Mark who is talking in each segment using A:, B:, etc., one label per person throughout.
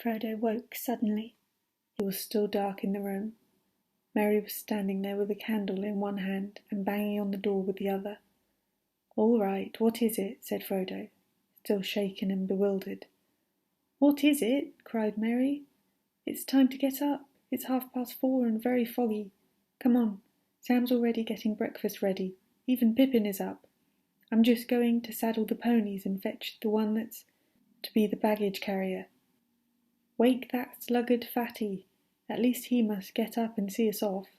A: Frodo woke suddenly. It was still dark in the room. Merry was standing there with a candle in one hand and banging on the door with the other. "All right, what is it?" said Frodo, still shaken and bewildered. "What is it?" cried Merry. "It's time to get up. It's 4:30 and very foggy. Come on, Sam's already getting breakfast ready. Even Pippin is up. I'm just going to saddle the ponies and fetch the one that's to be the baggage carrier. Wake that sluggard Fatty. At least he must get up and see us off."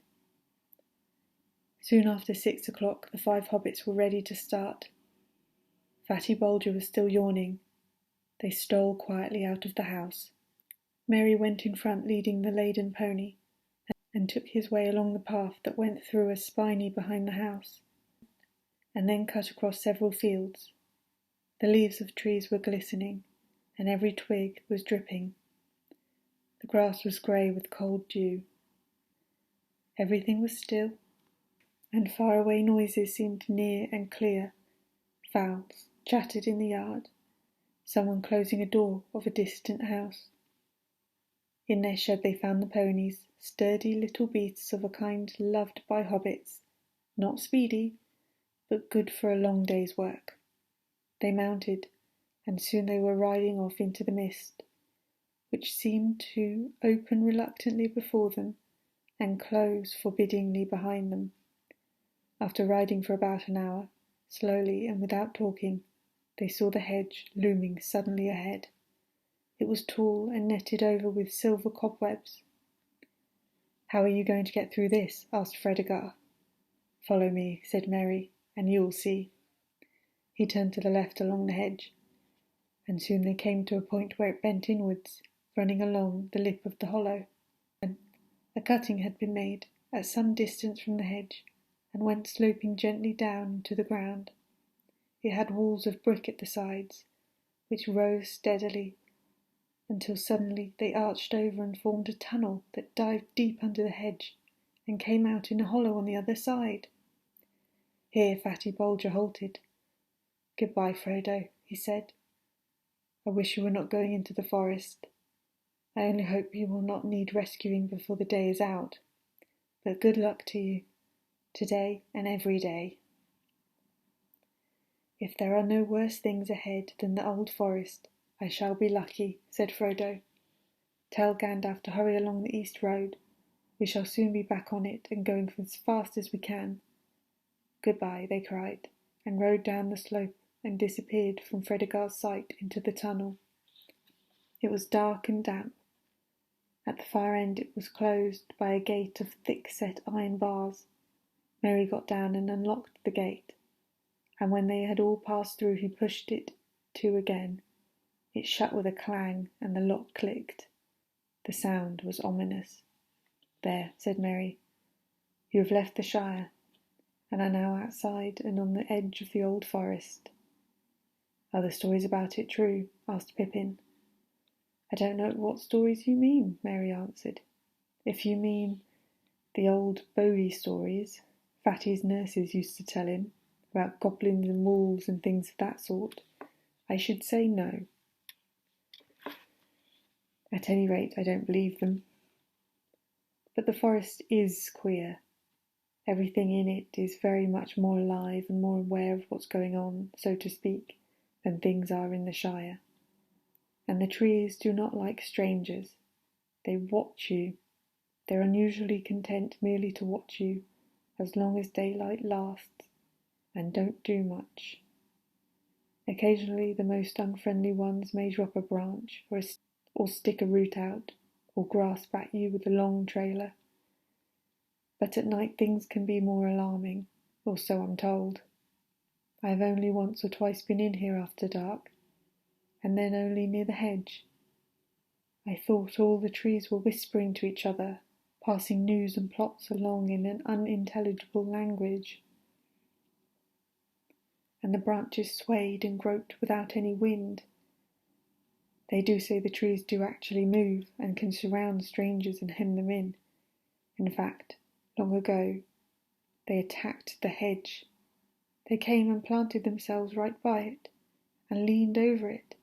A: Soon after 6 o'clock the 5 hobbits were ready to start. Fatty Bulger was still yawning. They stole quietly out of the house. Merry went in front leading the laden pony, and took his way along the path that went through a spinney behind the house, and then cut across several fields. The leaves of trees were glistening, and every twig was dripping. The grass was grey with cold dew. Everything was still, and faraway noises seemed near and clear. Fowls chattered in the yard, someone closing a door of a distant house. In their shed they found the ponies, sturdy little beasts of a kind loved by hobbits, not speedy, but good for a long day's work. They mounted, and soon they were riding off into the mist, which seemed to open reluctantly before them and close forbiddingly behind them. After riding for about an hour, slowly and without talking, they saw the hedge looming suddenly ahead. It was tall and netted over with silver cobwebs. "How are you going to get through this?" asked Fredegar. "Follow me," said Merry, "and you'll see." He turned to the left along the hedge, and soon they came to a point where it bent inwards, running along the lip of the hollow. A cutting had been made at some distance from the hedge, and went sloping gently down into the ground. It had walls of brick at the sides, which rose steadily, until suddenly they arched over and formed a tunnel that dived deep under the hedge and came out in a hollow on the other side. Here Fatty Bulger halted. "Goodbye, Frodo," he said. "I wish you were not going into the forest. I only hope you will not need rescuing before the day is out. But good luck to you, today and every day." "If there are no worse things ahead than the old forest, I shall be lucky," said Frodo. "Tell Gandalf to hurry along the east road. We shall soon be back on it and going as fast as we can." "Goodbye," they cried, and rode down the slope and disappeared from Fredegar's sight into the tunnel. It was dark and damp. At the far end it was closed by a gate of thick-set iron bars. Merry got down and unlocked the gate, and when they had all passed through he pushed it to again. It shut with a clang, and the lock clicked. The sound was ominous. "There," said Merry. "You have left the Shire, and are now outside and on the edge of the old forest." "Are the stories about it true?" asked Pippin. "I don't know what stories you mean," Merry answered. "If you mean the old bogey stories Fatty's nurses used to tell him, about goblins and wolves and things of that sort, I should say no. At any rate, I don't believe them. But the forest is queer. Everything in it is very much more alive and more aware of what's going on, so to speak, than things are in the Shire. And the trees do not like strangers. They watch you. They're unusually content merely to watch you as long as daylight lasts, and don't do much. Occasionally the most unfriendly ones may drop a branch or stick a root out, or grasp at you with a long trailer. But at night things can be more alarming, or so I'm told. I have only once or twice been in here after dark, and then only near the hedge. I thought all the trees were whispering to each other, passing news and plots along in an unintelligible language. And the branches swayed and groped without any wind. They do say the trees do actually move and can surround strangers and hem them in. In fact, long ago, they attacked the hedge. They came and planted themselves right by it, and leaned over it,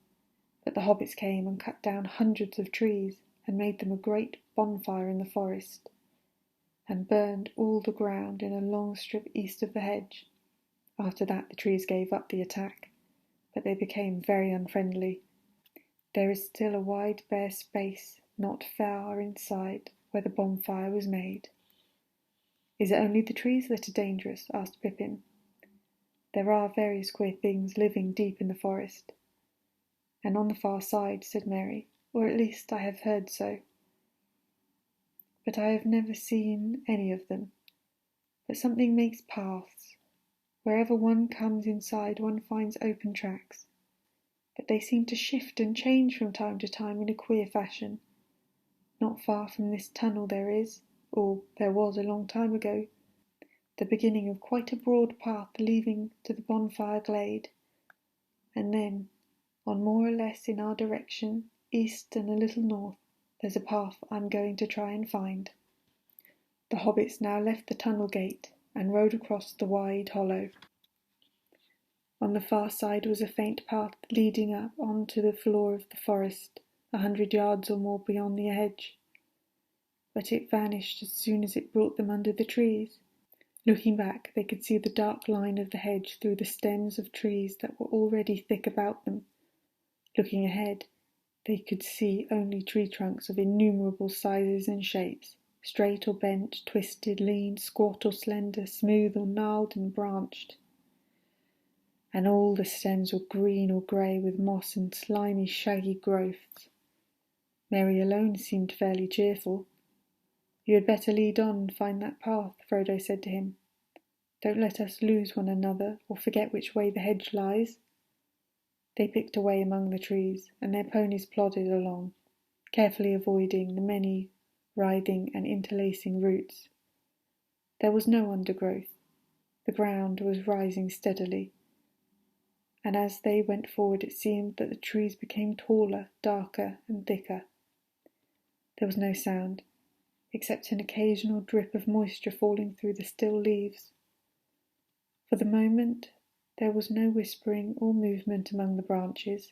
A: But the hobbits came and cut down hundreds of trees and made them a great bonfire in the forest, and burned all the ground in a long strip east of the hedge. After that the trees gave up the attack, but they became very unfriendly. There is still a wide bare space not far inside where the bonfire was made. "Is it only the trees that are dangerous?" asked Pippin. "There are various queer things living deep in the forest." "And on the far side," said Mary, "or at least I have heard so. But I have never seen any of them. But something makes paths. Wherever one comes inside one finds open tracks. But they seem to shift and change from time to time in a queer fashion. Not far from this tunnel there is, or there was a long time ago, the beginning of quite a broad path leading to the bonfire glade. And then, on more or less in our direction, east and a little north, there's a path I'm going to try and find." The hobbits now left the tunnel gate and rode across the wide hollow. On the far side was a faint path leading up onto the floor of the forest, 100 yards or more beyond the hedge. But it vanished as soon as it brought them under the trees. Looking back, they could see the dark line of the hedge through the stems of trees that were already thick about them. Looking ahead, they could see only tree trunks of innumerable sizes and shapes, straight or bent, twisted, lean, squat or slender, smooth or gnarled and branched. And all the stems were green or grey with moss and slimy, shaggy growths. Mary alone seemed fairly cheerful. "You had better lead on and find that path," Frodo said to him. "Don't let us lose one another or forget which way the hedge lies." They picked away among the trees, and their ponies plodded along, carefully avoiding the many writhing and interlacing roots. There was no undergrowth. The ground was rising steadily, and as they went forward it seemed that the trees became taller, darker and thicker. There was no sound, except an occasional drip of moisture falling through the still leaves. For the moment there was no whispering or movement among the branches,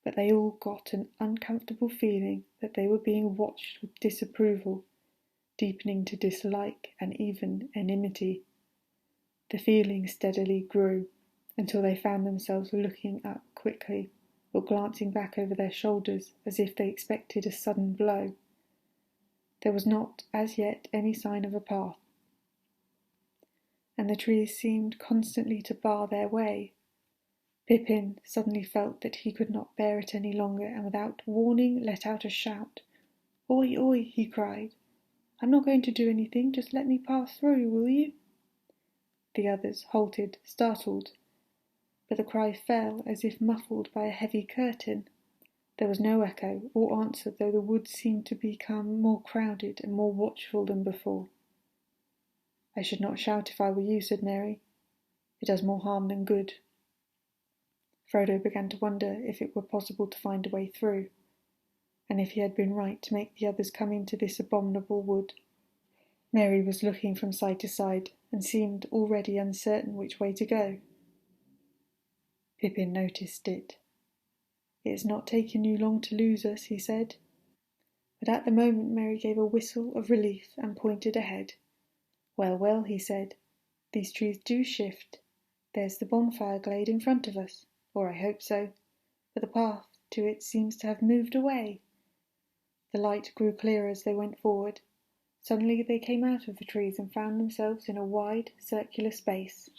A: but they all got an uncomfortable feeling that they were being watched with disapproval, deepening to dislike and even enmity. The feeling steadily grew, until they found themselves looking up quickly or glancing back over their shoulders as if they expected a sudden blow. There was not as yet any sign of a path, and the trees seemed constantly to bar their way. Pippin suddenly felt that he could not bear it any longer, and without warning let out a shout. "Oi, oi," he cried. "I'm not going to do anything, just let me pass through, will you?" The others halted, startled, but the cry fell as if muffled by a heavy curtain. There was no echo or answer, though the woods seemed to become more crowded and more watchful than before. "I should not shout if I were you," said Mary. "It does more harm than good." Frodo began to wonder if it were possible to find a way through, and if he had been right to make the others come into this abominable wood. Mary was looking from side to side, and seemed already uncertain which way to go. Pippin noticed it. "It's not taken you long to lose us," he said. But at the moment Mary gave a whistle of relief and pointed ahead. "Well, well," he said, "these trees do shift. There's the bonfire glade in front of us, or I hope so, but the path to it seems to have moved away." The light grew clearer as they went forward. Suddenly they came out of the trees and found themselves in a wide, circular space.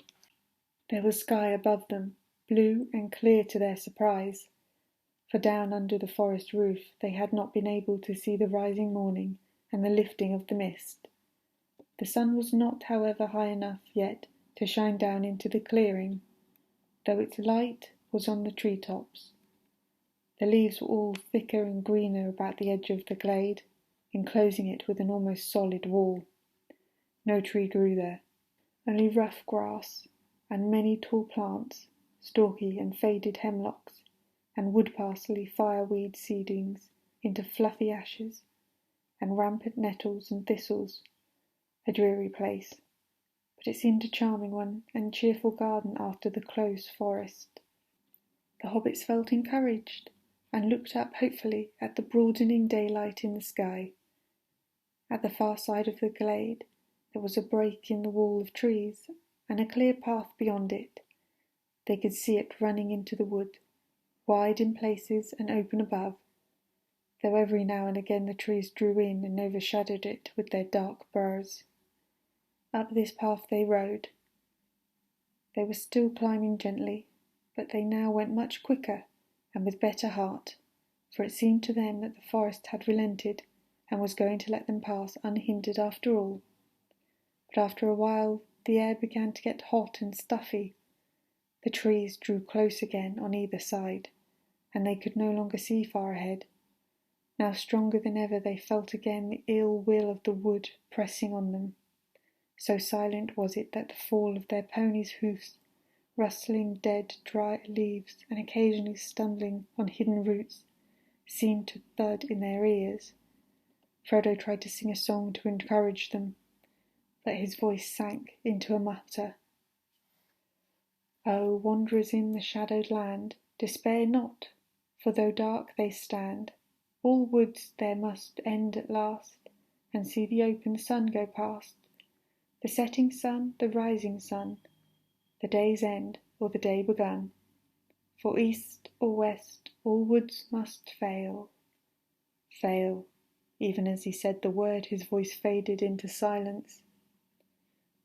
A: There was sky above them, blue and clear to their surprise, for down under the forest roof they had not been able to see the rising morning and the lifting of the mist. The sun was not, however, high enough yet to shine down into the clearing, though its light was on the tree-tops. The leaves were all thicker and greener about the edge of the glade, enclosing it with an almost solid wall. No tree grew there, only rough grass and many tall plants, stalky and faded hemlocks, and wood parsley, fireweed seedlings into fluffy ashes, and rampant nettles and thistles. A dreary place, but it seemed a charming one and cheerful garden after the close forest. The hobbits felt encouraged. and looked up hopefully at the broadening daylight in the sky. At the far side of the glade there was a break in the wall of trees, and a clear path beyond it. They could see it running into the wood, wide in places and open above, though every now and again the trees drew in and overshadowed it with their dark burs. Up this path they rode. They were still climbing gently, but they now went much quicker and with better heart, for it seemed to them that the forest had relented and was going to let them pass unhindered after all. But after a while the air began to get hot and stuffy. The trees drew close again on either side, and they could no longer see far ahead. Now stronger than ever they felt again the ill will of the wood pressing on them. So silent was it that the fall of their ponies' hoofs, rustling dead dry leaves and occasionally stumbling on hidden roots, seemed to thud in their ears. Frodo tried to sing a song to encourage them, but his voice sank into a mutter. "O wanderers in the shadowed land, despair not, for though dark they stand, all woods there must end at last, and see the open sun go past, the setting sun, the rising sun, the day's end or the day begun. For east or west all woods must fail." Fail. Even as he said the word his voice faded into silence.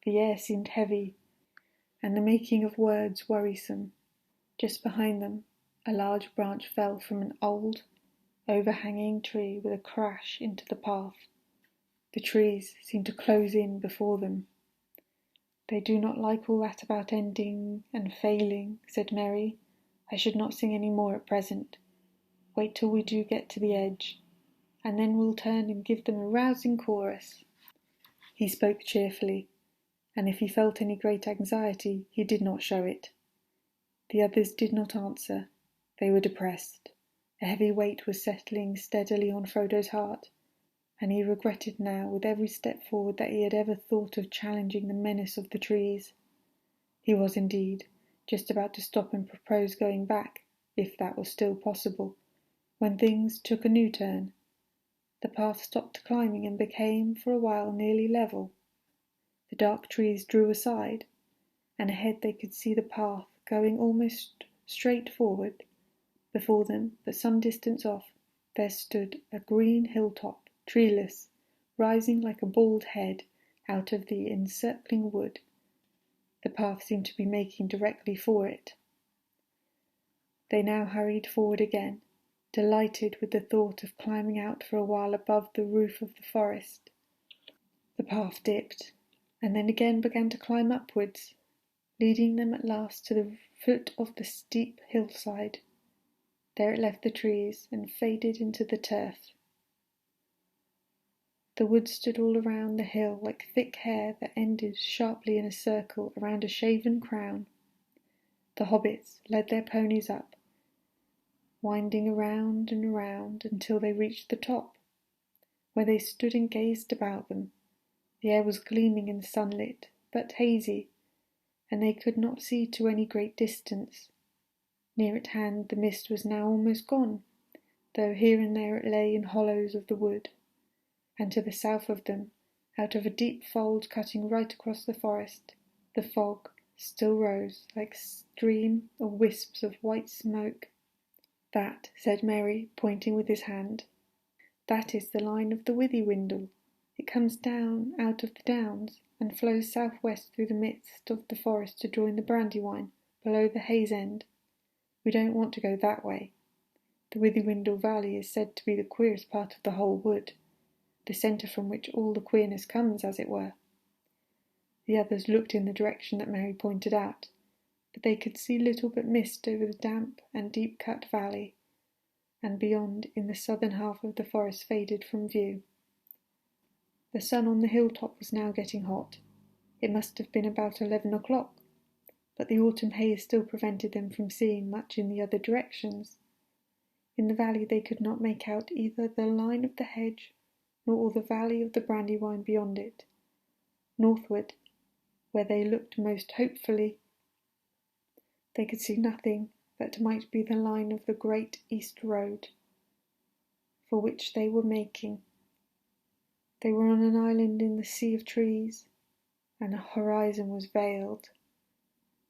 A: The air seemed heavy, and the making of words worrisome. Just behind them a large branch fell from an old, overhanging tree with a crash into the path. The trees seemed to close in before them. "They do not like all that about ending and failing," said Merry. "I should not sing any more at present. Wait till we do get to the edge, and then we'll turn and give them a rousing chorus." He spoke cheerfully, and if he felt any great anxiety, he did not show it. The others did not answer. They were depressed. A heavy weight was settling steadily on Frodo's heart, and he regretted now with every step forward that he had ever thought of challenging the menace of the trees. He was indeed just about to stop and propose going back, if that was still possible, when things took a new turn. The path stopped climbing and became for a while nearly level. The dark trees drew aside, and ahead they could see the path going almost straight forward. Before them, but some distance off, there stood a green hilltop, treeless, rising like a bald head out of the encircling wood. The path seemed to be making directly for it. They now hurried forward again, delighted with the thought of climbing out for a while above the roof of the forest. The path dipped, and then again began to climb upwards, leading them at last to the foot of the steep hillside. There it left the trees and faded into the turf. The wood stood all around the hill like thick hair that ended sharply in a circle around a shaven crown. The hobbits led their ponies up, winding around and around until they reached the top, where they stood and gazed about them. The air was gleaming and sunlit, but hazy, and they could not see to any great distance. Near at hand the mist was now almost gone, though here and there it lay in hollows of the wood, and to the south of them, out of a deep fold cutting right across the forest, the fog still rose like a stream of wisps of white smoke. "That," said Merry, pointing with his hand, "that is the line of the Withywindle. It comes down out of the downs and flows southwest through the midst of the forest to join the Brandywine below the Hayes End. We don't want to go that way. The Withywindle Valley is said to be the queerest part of the whole wood, the centre from which all the queerness comes, as it were." The others looked in the direction that Merry pointed out, but they could see little but mist over the damp and deep-cut valley, and beyond in the southern half of the forest faded from view. The sun on the hilltop was now getting hot. It must have been about 11 o'clock, but the autumn haze still prevented them from seeing much in the other directions. In the valley they could not make out either the line of the hedge nor the valley of the Brandywine beyond it. Northward, where they looked most hopefully, they could see nothing that might be the line of the great East Road, for which they were making. They were on an island in the sea of trees, and the horizon was veiled.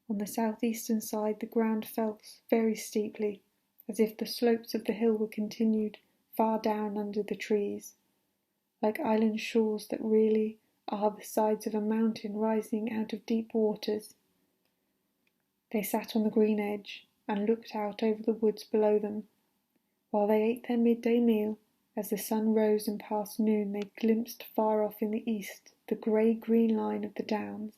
A: On the southeastern side the ground fell very steeply, as if the slopes of the hill were continued far down under the trees, like island shores that really are the sides of a mountain rising out of deep waters. They sat on the green edge and looked out over the woods below them. While they ate their midday meal, as the sun rose and past noon, they glimpsed far off in the east the grey-green line of the downs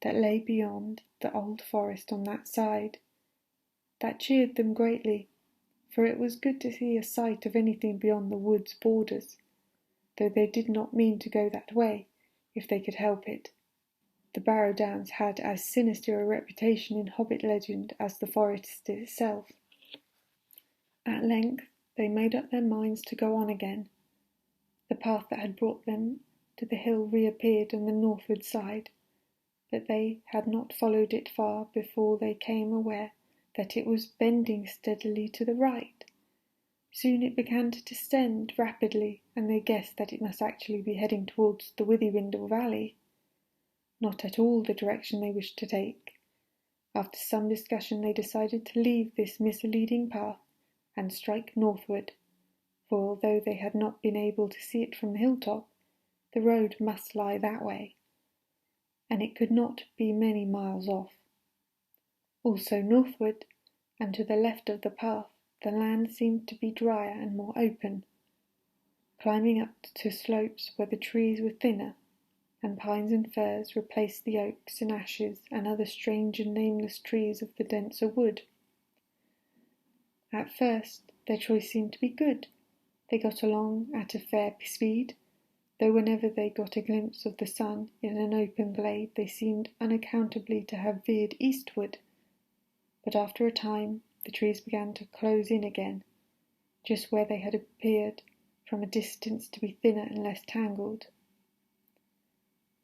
A: that lay beyond the old forest on that side. That cheered them greatly, for it was good to see a sight of anything beyond the wood's borders, though they did not mean to go that way, if they could help it. The Barrow Downs had as sinister a reputation in hobbit legend as the forest itself. At length they made up their minds to go on again. The path that had brought them to the hill reappeared on the northward side, but they had not followed it far before they came aware that it was bending steadily to the right. Soon it began to descend rapidly, and they guessed that it must actually be heading towards the Withywindle Valley. Not at all the direction they wished to take. After some discussion they decided to leave this misleading path and strike northward, for although they had not been able to see it from the hilltop, the road must lie that way, and it could not be many miles off. Also northward, and to the left of the path, the land seemed to be drier and more open, climbing up to slopes where the trees were thinner, and pines and firs replaced the oaks and ashes and other strange and nameless trees of the denser wood. At first their choice seemed to be good. They got along at a fair speed, though whenever they got a glimpse of the sun in an open glade they seemed unaccountably to have veered eastward. But after a time the trees began to close in again, just where they had appeared from a distance to be thinner and less tangled.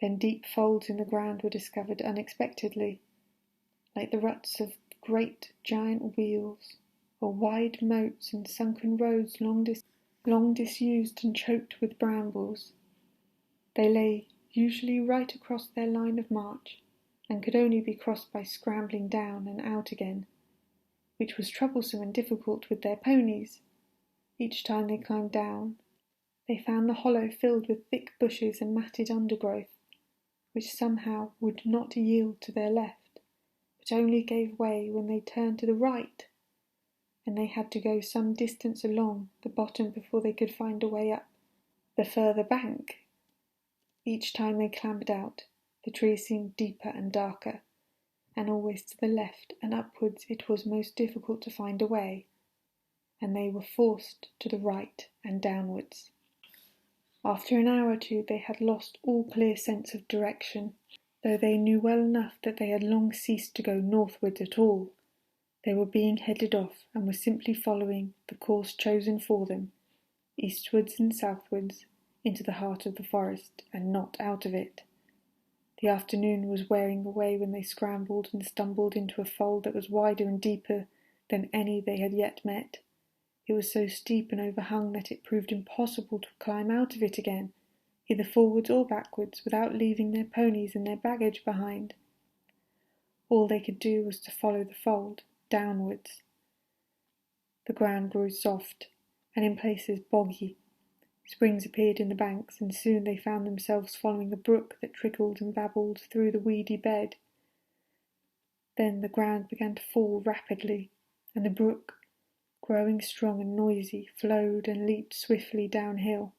A: Then deep folds in the ground were discovered unexpectedly, like the ruts of great giant wheels, or wide moats and sunken roads long disused and choked with brambles. They lay usually right across their line of march, and could only be crossed by scrambling down and out again, which was troublesome and difficult with their ponies. Each time they climbed down, they found the hollow filled with thick bushes and matted undergrowth, which somehow would not yield to their left, but only gave way when they turned to the right, and they had to go some distance along the bottom before they could find a way up the further bank. Each time they clambered out, the trees seemed deeper and darker, and always to the left and upwards it was most difficult to find a way, and they were forced to the right and downwards. After an hour or two they had lost all clear sense of direction, though they knew well enough that they had long ceased to go northwards at all. They were being headed off and were simply following the course chosen for them, eastwards and southwards, into the heart of the forest, and not out of it. The afternoon was wearing away when they scrambled and stumbled into a fold that was wider and deeper than any they had yet met. It was so steep and overhung that it proved impossible to climb out of it again, either forwards or backwards, without leaving their ponies and their baggage behind. All they could do was to follow the fold, downwards. The ground grew soft, and in places boggy. Springs appeared in the banks, and soon they found themselves following a brook that trickled and babbled through the weedy bed. Then the ground began to fall rapidly, and the brook, growing strong and noisy, flowed and leaped swiftly downhill.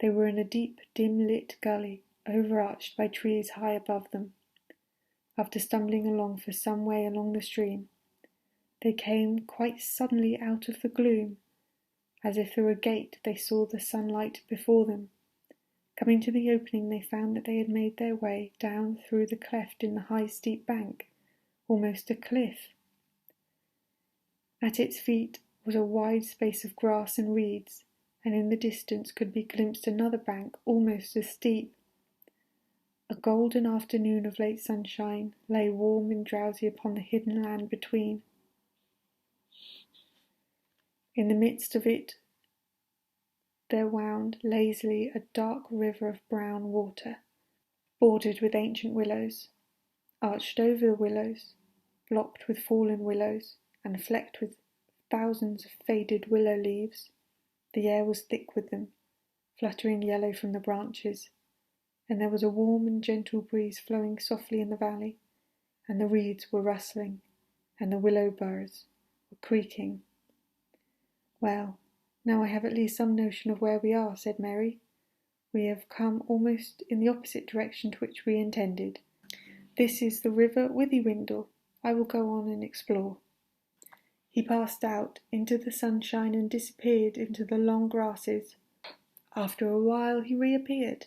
A: They were in a deep, dim-lit gully, overarched by trees high above them. After stumbling along for some way along the stream, they came quite suddenly out of the gloom. As if through a gate they saw the sunlight before them. Coming to the opening they found that they had made their way down through the cleft in the high steep bank, almost a cliff. At its feet was a wide space of grass and reeds, and in the distance could be glimpsed another bank almost as steep. A golden afternoon of late sunshine lay warm and drowsy upon the hidden land between. In the midst of it there wound lazily a dark river of brown water, bordered with ancient willows. Arched over the willows, blocked with fallen willows, and flecked with thousands of faded willow leaves, the air was thick with them, fluttering yellow from the branches, and there was a warm and gentle breeze flowing softly in the valley, and the reeds were rustling, and the willow burs were creaking. "Well, now I have at least some notion of where we are," said Mary. "We have come almost in the opposite direction to which we intended. This is the river Withywindle. I will go on and explore." He passed out into the sunshine and disappeared into the long grasses. After a while he reappeared,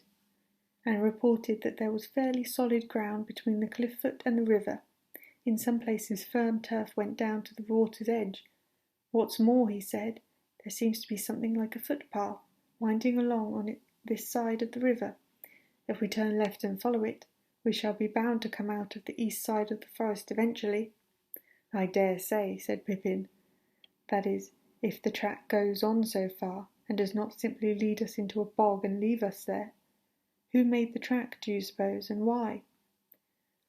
A: and reported that there was fairly solid ground between the cliff foot and the river. In some places firm turf went down to the water's edge. "What's more," he said, "there seems to be something like a footpath winding along on this side of the river. If we turn left and follow it, we shall be bound to come out of the east side of the forest eventually." "I dare say," said Pippin. "That is, if the track goes on so far, and does not simply lead us into a bog and leave us there. Who made the track, do you suppose, and why?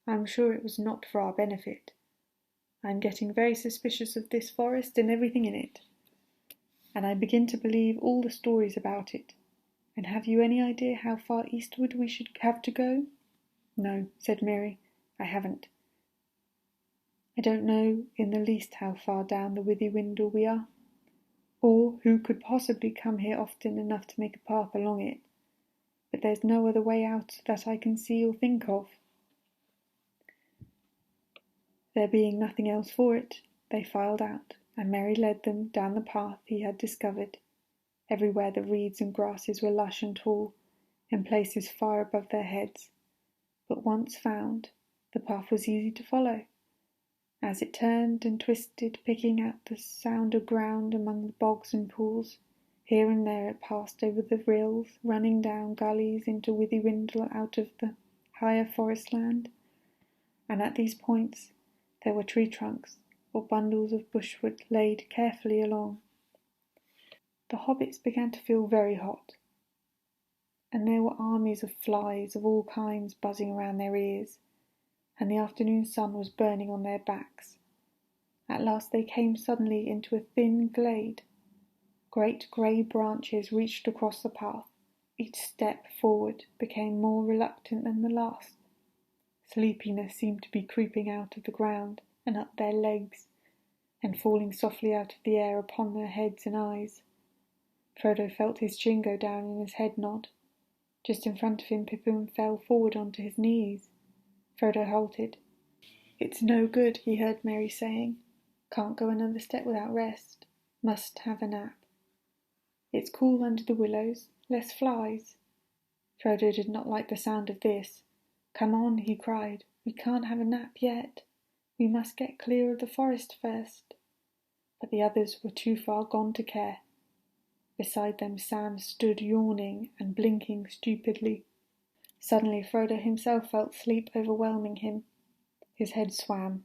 A: I am sure it was not for our benefit. I am getting very suspicious of this forest and everything in it, and I begin to believe all the stories about it. And have you any idea how far eastward we should have to go?" "No," said Mary, "I haven't. I don't know in the least how far down the Withywindle we are, or who could possibly come here often enough to make a path along it, but there's no other way out that I can see or think of." There being nothing else for it, they filed out, and Mary led them down the path he had discovered. Everywhere the reeds and grasses were lush and tall, in places far above their heads, but once found, the path was easy to follow. As it turned and twisted, picking out the sounder ground among the bogs and pools, here and there it passed over the rills, running down gullies into Withywindle out of the higher forest land, and at these points there were tree trunks or bundles of brushwood laid carefully along. The hobbits began to feel very hot, and there were armies of flies of all kinds buzzing around their ears, and the afternoon sun was burning on their backs. At last they came suddenly into a thin glade. Great grey branches reached across the path. Each step forward became more reluctant than the last. Sleepiness seemed to be creeping out of the ground and up their legs, and falling softly out of the air upon their heads and eyes. Frodo felt his chin go down and his head nod. Just in front of him Pippin fell forward onto his knees. Frodo halted. "It's no good," he heard Merry saying. "Can't go another step without rest. Must have a nap. It's cool under the willows, less flies." Frodo did not like the sound of this. "Come on," he cried. "We can't have a nap yet. We must get clear of the forest first." But the others were too far gone to care. Beside them Sam stood yawning and blinking stupidly. Suddenly Frodo himself felt sleep overwhelming him. His head swam.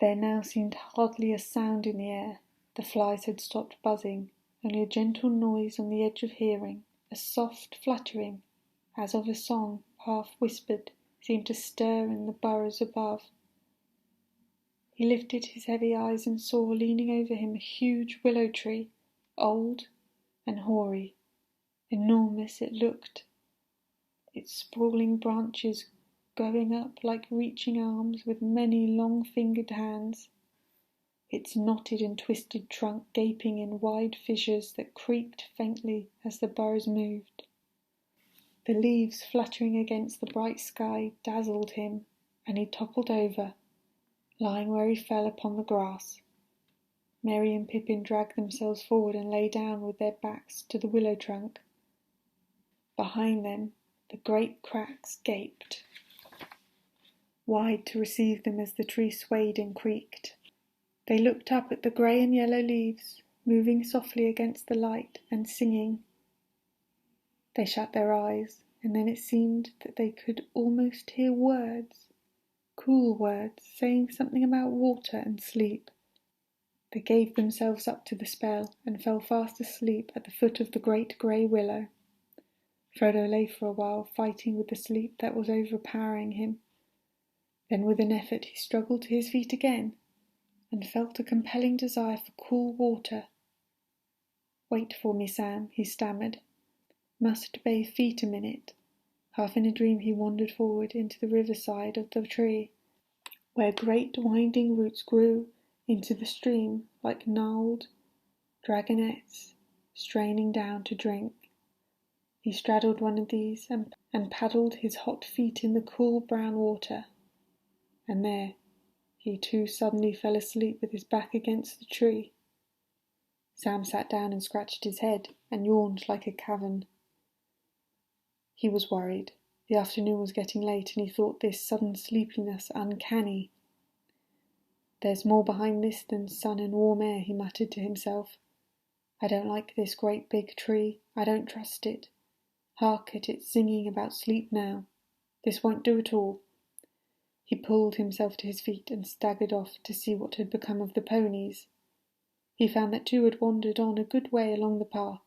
A: There now seemed hardly a sound in the air. The flies had stopped buzzing, only a gentle noise on the edge of hearing, a soft fluttering, as of a song, half whispered, seemed to stir in the burrows above. He lifted his heavy eyes and saw leaning over him a huge willow tree, old and hoary. Enormous it looked, its sprawling branches going up like reaching arms with many long-fingered hands, its knotted and twisted trunk gaping in wide fissures that creaked faintly as the boughs moved. The leaves fluttering against the bright sky dazzled him, and he toppled over, lying where he fell upon the grass. Merry and Pippin dragged themselves forward and lay down with their backs to the willow trunk. Behind them the great cracks gaped wide to receive them as the tree swayed and creaked. They looked up at the grey and yellow leaves, moving softly against the light and singing. They shut their eyes and then it seemed that they could almost hear words, cool words, saying something about water and sleep. They gave themselves up to the spell and fell fast asleep at the foot of the great grey willow. Frodo lay for a while, fighting with the sleep that was overpowering him. Then with an effort he struggled to his feet again, and felt a compelling desire for cool water. "Wait for me, Sam," he stammered. "Must bathe feet a minute." Half in a dream he wandered forward into the riverside of the tree, where great winding roots grew into the stream like gnarled dragonets straining down to drink. He straddled one of these and paddled his hot feet in the cool brown water. And there, he too suddenly fell asleep with his back against the tree. Sam sat down and scratched his head and yawned like a cavern. He was worried. The afternoon was getting late and he thought this sudden sleepiness uncanny. "There's more behind this than sun and warm air," he muttered to himself. "I don't like this great big tree. I don't trust it. Hark at it singing about sleep now. This won't do at all." He pulled himself to his feet and staggered off to see what had become of the ponies. He found that two had wandered on a good way along the path,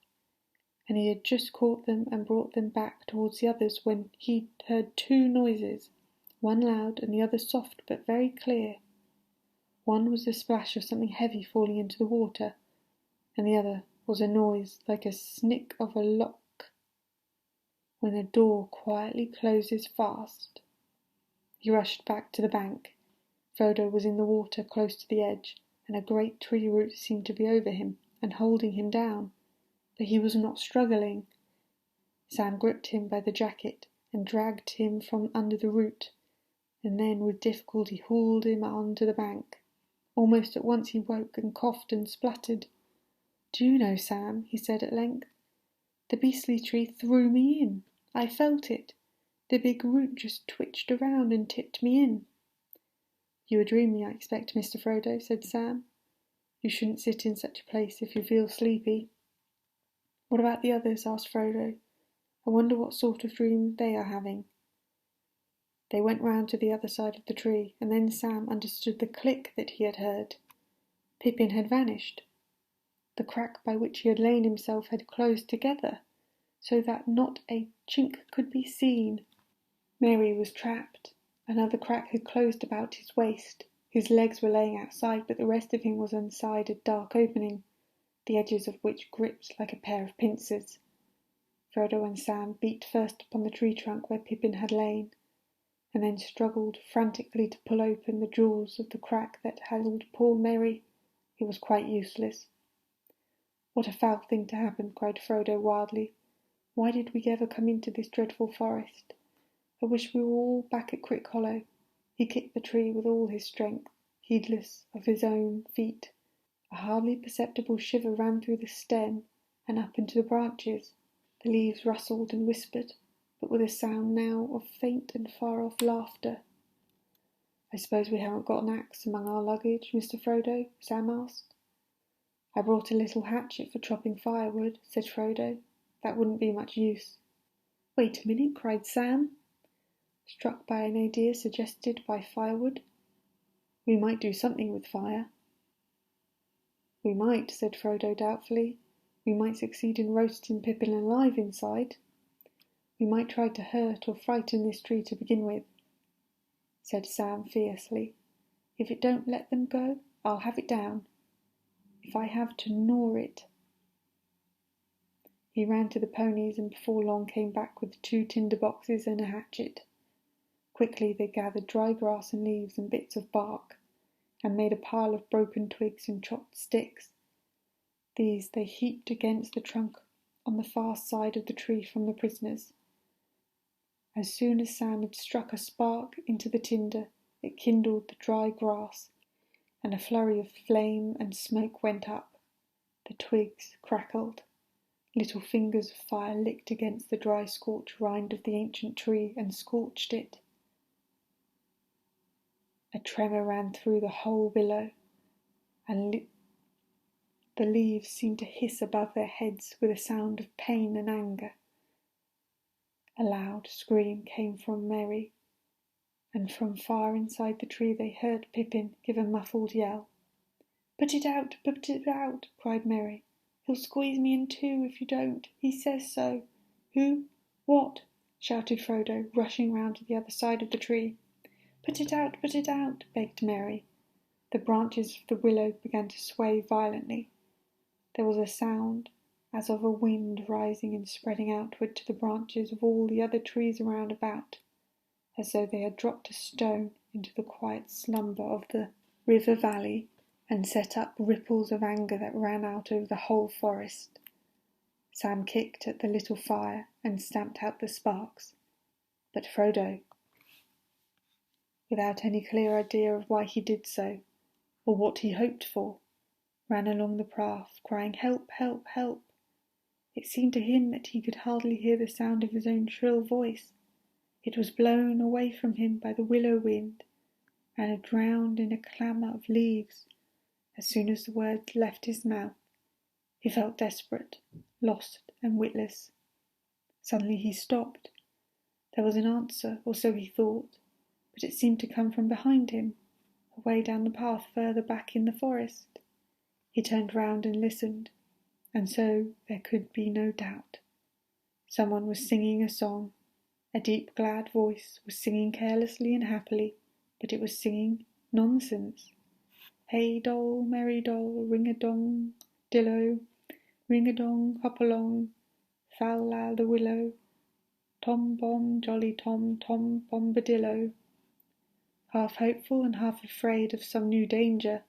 A: and he had just caught them and brought them back towards the others when he heard two noises, one loud and the other soft but very clear. One was the splash of something heavy falling into the water, and the other was a noise like a snick of a lock when a door quietly closes fast. He rushed back to the bank. Frodo was in the water close to the edge, and a great tree root seemed to be over him and holding him down, but he was not struggling. Sam gripped him by the jacket and dragged him from under the root, and then with difficulty hauled him onto the bank. Almost at once he woke and coughed and spluttered. "Do you know, Sam," he said at length, "the beastly tree threw me in. I felt it. The big root just twitched around and tipped me in." "You were dreaming, I expect, Mr. Frodo," said Sam. "You shouldn't sit in such a place if you feel sleepy." "What about the others?" asked Frodo. "I wonder what sort of dream they are having." They went round to the other side of the tree, and then Sam understood the click that he had heard. Pippin had vanished. The crack by which he had lain himself had closed together, so that not a chink could be seen. Merry was trapped. Another crack had closed about his waist. His legs were laying outside, but the rest of him was inside a dark opening, the edges of which gripped like a pair of pincers. Frodo and Sam beat first upon the tree trunk where Pippin had lain, and then struggled frantically to pull open the jaws of the crack that held poor Merry. It was quite useless. "What a foul thing to happen!" cried Frodo wildly. "Why did we ever come into this dreadful forest? I wish we were all back at Crick Hollow." He kicked the tree with all his strength, heedless of his own feet. A hardly perceptible shiver ran through the stem and up into the branches. The leaves rustled and whispered, but with a sound now of faint and far-off laughter. "I suppose we haven't got an axe among our luggage, Mr. Frodo?" Sam asked. "I brought a little hatchet for chopping firewood," said Frodo. "That wouldn't be much use." "Wait a minute," cried Sam, struck by an idea suggested by firewood. "We might do something with fire." "We might," said Frodo doubtfully. "We might succeed in roasting Pippin alive inside. We might try to hurt or frighten this tree to begin with," said Sam fiercely. "If it don't let them go, I'll have it down. If I have to gnaw it." He ran to the ponies and before long came back with 2 tinder boxes and a hatchet. Quickly they gathered dry grass and leaves and bits of bark, and made a pile of broken twigs and chopped sticks. These they heaped against the trunk on the far side of the tree from the prisoners. As soon as Sam had struck a spark into the tinder, it kindled the dry grass, and a flurry of flame and smoke went up. The twigs crackled. Little fingers of fire licked against the dry scorched rind of the ancient tree and scorched it. A tremor ran through the whole willow, and the leaves seemed to hiss above their heads with a sound of pain and anger. A loud scream came from Merry, and from far inside the tree they heard Pippin give a muffled yell. Put it out, cried Merry. He'll squeeze me in two if you don't. He says so. Who? What? Shouted Frodo, rushing round to the other side of the tree. Put it out, begged Merry. The branches of the willow began to sway violently. There was a sound as of a wind rising and spreading outward to the branches of all the other trees around about, as though they had dropped a stone into the quiet slumber of the river valley and set up ripples of anger that ran out over the whole forest. Sam kicked at the little fire and stamped out the sparks, but Frodo, without any clear idea of why he did so, or what he hoped for, ran along the path, crying, "Help, help, help!" It seemed to him that he could hardly hear the sound of his own shrill voice. It was blown away from him by the willow wind, and drowned in a clamour of leaves. As soon as the words left his mouth, he felt desperate, lost and witless. Suddenly he stopped. There was an answer, or so he thought, but it seemed to come from behind him, away down the path further back in the forest. He turned round and listened, and so there could be no doubt. Someone was singing a song. A deep, glad voice was singing carelessly and happily, but it was singing nonsense. Hey doll, merry doll, ring-a-dong, dillo, ring-a-dong, hop along, foul the willow, Tom Bom, jolly Tom, Tom Bombadillo. Half hopeful and half afraid of some new danger,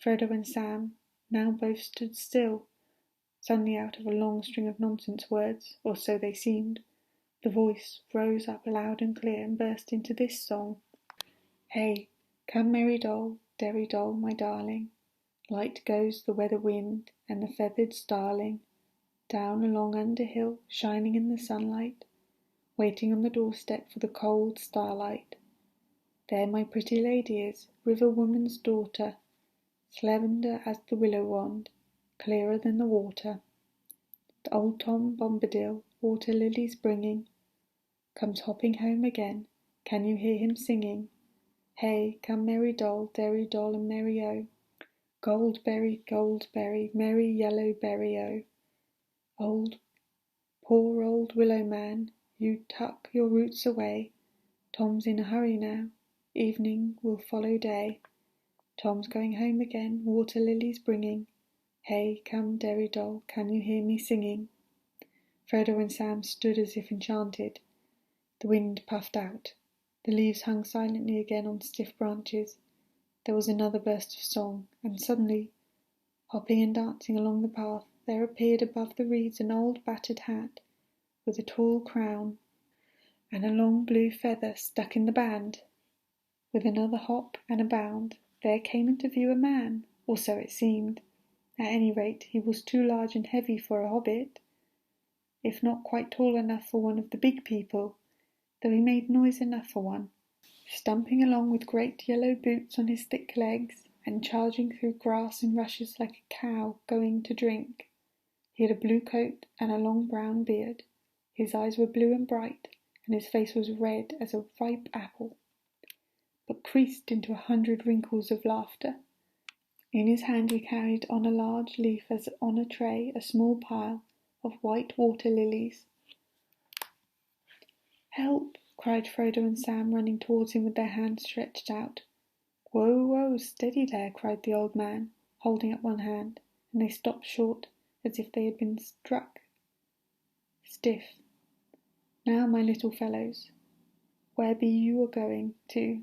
A: Frodo and Sam now both stood still. Suddenly, out of a long string of nonsense words, or so they seemed, the voice rose up loud and clear and burst into this song. Hey, come merry doll, derry doll, my darling, light goes the weather wind and the feathered starling, down along Underhill, shining in the sunlight, waiting on the doorstep for the cold starlight. There my pretty lady is, river woman's daughter, slender as the willow wand, clearer than the water. Old Tom Bombadil, water lilies bringing, comes hopping home again. Can you hear him singing? Hey, come merry doll, derry doll and merry-o, goldberry, merry yellow berry-o. Poor old willow man, you tuck your roots away. Tom's in a hurry now, evening will follow day. Tom's going home again, water lilies bringing. Hey, come derry doll, can you hear me singing? Frodo and Sam stood as if enchanted. The wind puffed out. The leaves hung silently again on stiff branches. There was another burst of song, and suddenly, hopping and dancing along the path, there appeared above the reeds an old battered hat, with a tall crown, and a long blue feather stuck in the band. With another hop and a bound, there came into view a man, or so it seemed. At any rate, he was too large and heavy for a hobbit, if not quite tall enough for one of the big people, though he made noise enough for one, stumping along with great yellow boots on his thick legs, and charging through grass and rushes like a cow going to drink. He had a blue coat and a long brown beard. His eyes were blue and bright, and his face was red as a ripe apple, but creased into 100 wrinkles of laughter. In his hand he carried on a large leaf as on a tray a small pile of white water lilies. Help! Cried Frodo and Sam, running towards him with their hands stretched out. Whoa, whoa, steady there, cried the old man, holding up one hand, and they stopped short, as if they had been struck stiff. Now, my little fellows, where be you a-going to,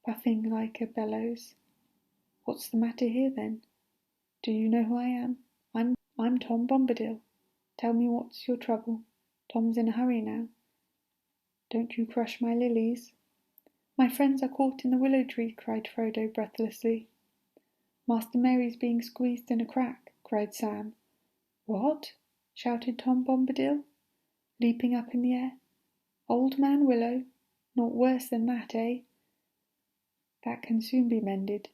A: puffing like a bellows? What's the matter here, then? Do you know who I am? I'm Tom Bombadil. Tell me what's your trouble. Tom's in a hurry now. Don't you crush my lilies. My friends are caught in the willow tree, cried Frodo breathlessly. Master Merry's being squeezed in a crack, cried Sam. What? Shouted Tom Bombadil, leaping up in the air. Old Man Willow? Not worse than that, eh? That can soon be mended.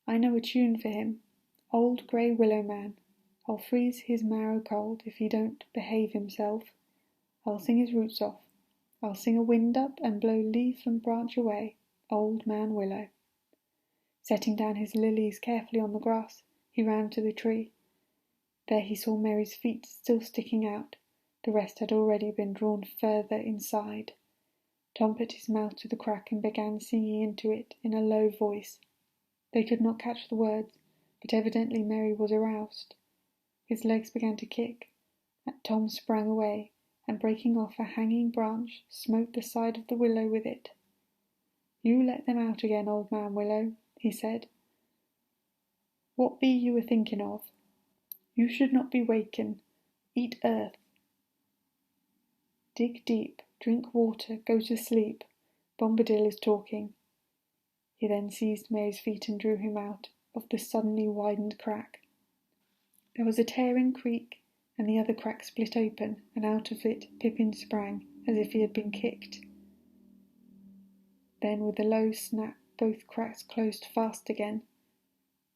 A: I know a tune for him. Old grey willow man. I'll freeze his marrow cold if he don't behave himself. I'll sing his roots off. I'll sing a wind up and blow leaf and branch away, Old Man Willow. Setting down his lilies carefully on the grass, he ran to the tree. There he saw Mary's feet still sticking out. The rest had already been drawn further inside. Tom put his mouth to the crack and began singing into it in a low voice. They could not catch the words, but evidently Mary was aroused. His legs began to kick. Tom sprang away, and breaking off a hanging branch, smote the side of the willow with it. "You let them out again, Old Man Willow," he said. "What be you a-thinking of? You should not be waken. Eat earth. Dig deep, drink water, go to sleep. Bombadil is talking." He then seized Mary's feet and drew him out of the suddenly widened crack. There was a tearing creak, and the other crack split open, and out of it Pippin sprang, as if he had been kicked. Then with a low snap both cracks closed fast again.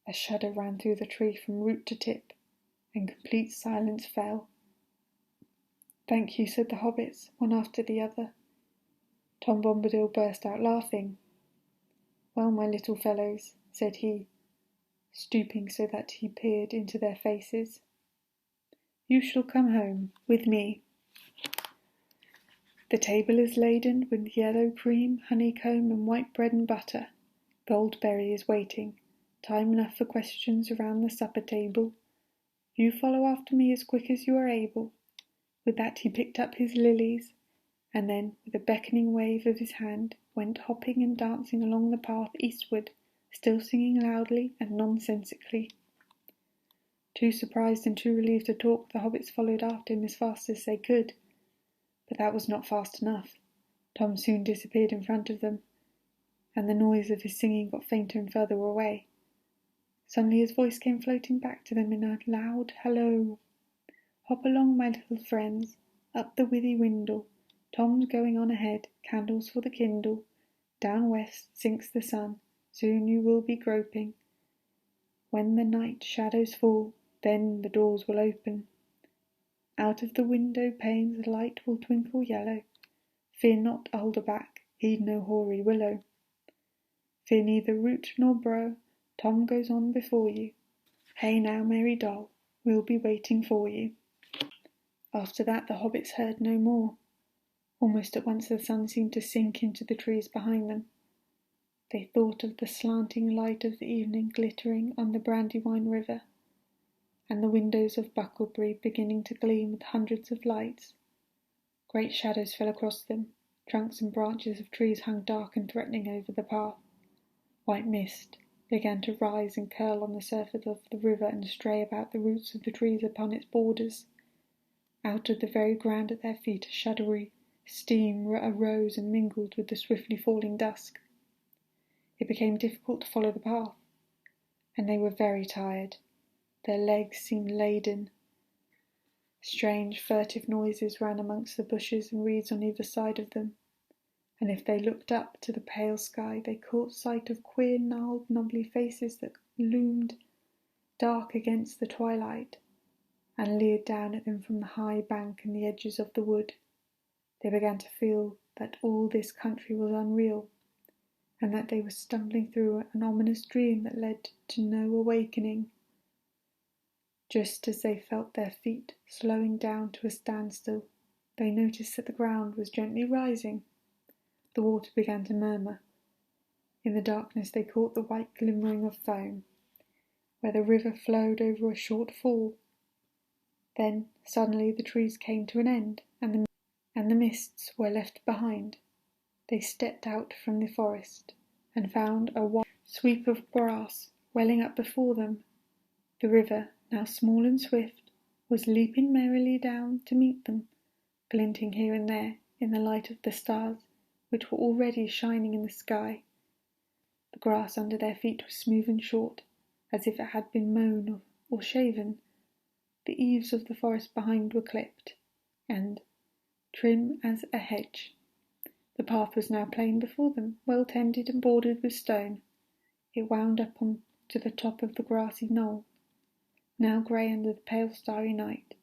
A: A shudder ran through the tree from root to tip, and complete silence fell. "Thank you," said the hobbits, one after the other. Tom Bombadil burst out laughing. "Well, my little fellows," said he, stooping so that he peered into their faces, "you shall come home with me. The table is laden with yellow cream, honeycomb, and white bread and butter. Goldberry is waiting. Time enough for questions around the supper table. You follow after me as quick as you are able." With that he picked up his lilies, and then, with a beckoning wave of his hand, went hopping and dancing along the path eastward, still singing loudly and nonsensically. Too surprised and too relieved to talk, the hobbits followed after him as fast as they could. But that was not fast enough. Tom soon disappeared in front of them, and the noise of his singing got fainter and further away. Suddenly his voice came floating back to them in a loud hello. "Hop along, my little friends, up the withy windle. Tom's going on ahead, candles for the kindle. Down west sinks the sun, soon you will be groping. When the night shadows fall, then the doors will open. Out of the window panes the light will twinkle yellow. Fear not, alderback, heed no hoary willow. Fear neither root nor brow, Tom goes on before you. Hey now, merry doll, we'll be waiting for you." After that the hobbits heard no more. Almost at once the sun seemed to sink into the trees behind them. They thought of the slanting light of the evening glittering on the Brandywine River, and the windows of Bucklebury beginning to gleam with hundreds of lights. Great shadows fell across them. Trunks and branches of trees hung dark and threatening over the path. White mist began to rise and curl on the surface of the river and stray about the roots of the trees upon its borders. Out of the very ground at their feet a shuddery steam arose and mingled with the swiftly falling dusk. It became difficult to follow the path, and they were very tired. Their legs seemed laden. Strange, furtive noises ran amongst the bushes and reeds on either side of them, and if they looked up to the pale sky they caught sight of queer, gnarled, knobbly faces that loomed dark against the twilight and leered down at them from the high bank and the edges of the wood. They began to feel that all this country was unreal, and that they were stumbling through an ominous dream that led to no awakening. Just as they felt their feet slowing down to a standstill, they noticed that the ground was gently rising. The water began to murmur. In the darkness they caught the white glimmering of foam, where the river flowed over a short fall. Then suddenly the trees came to an end, and the mists were left behind. They stepped out from the forest, and found a wide sweep of grass welling up before them. The river, now small and swift, was leaping merrily down to meet them, glinting here and there in the light of the stars, which were already shining in the sky. The grass under their feet was smooth and short, as if it had been mown or shaven. The eaves of the forest behind were clipped, and trim as a hedge. The path was now plain before them, well tended and bordered with stone. It wound up on to the top of the grassy knoll, now grey under the pale starry night,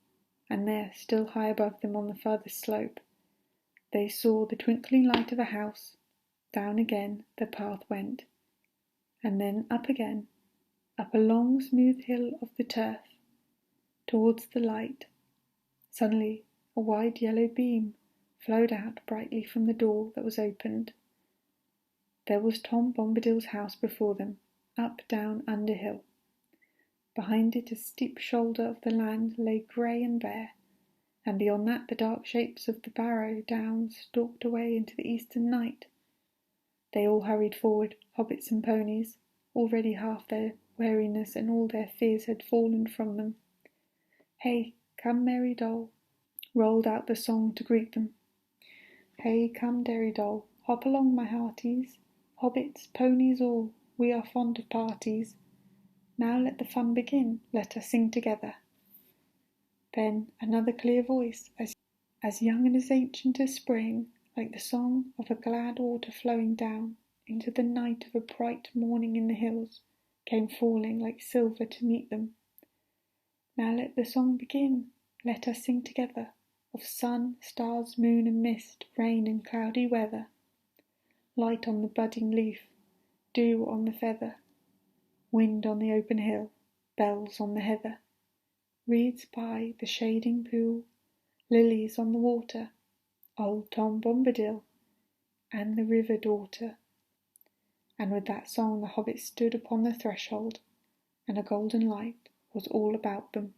A: and there, still high above them on the furthest slope, They saw the twinkling light of a house. Down again the path went, and then up again, up a long smooth hill of the turf, towards the light. Suddenly a wide yellow beam flowed out brightly from the door that was opened. There was Tom Bombadil's house before them, up, down, under hill. Behind it a steep shoulder of the land lay grey and bare, and beyond that the dark shapes of the Barrow Downs stalked away into the eastern night. They all hurried forward, hobbits and ponies. Already half their weariness and all their fears had fallen from them. Hey, come merry doll, rolled out the song to greet them. Hey, come derry doll, hop along my hearties. Hobbits, ponies all, we are fond of parties. Now let the fun begin, let us sing together. Then another clear voice, as young and as ancient as spring, like the song of a glad water flowing down into the night of a bright morning in the hills, came falling like silver to meet them. Now let the song begin, let us sing together, of sun, stars, moon and mist, rain and cloudy weather. Light on the budding leaf, dew on the feather, wind on the open hill, bells on the heather, reeds by the shading pool, lilies on the water, old Tom Bombadil, and the river daughter. And with that song the hobbits stood upon the threshold, and a golden light was all about them.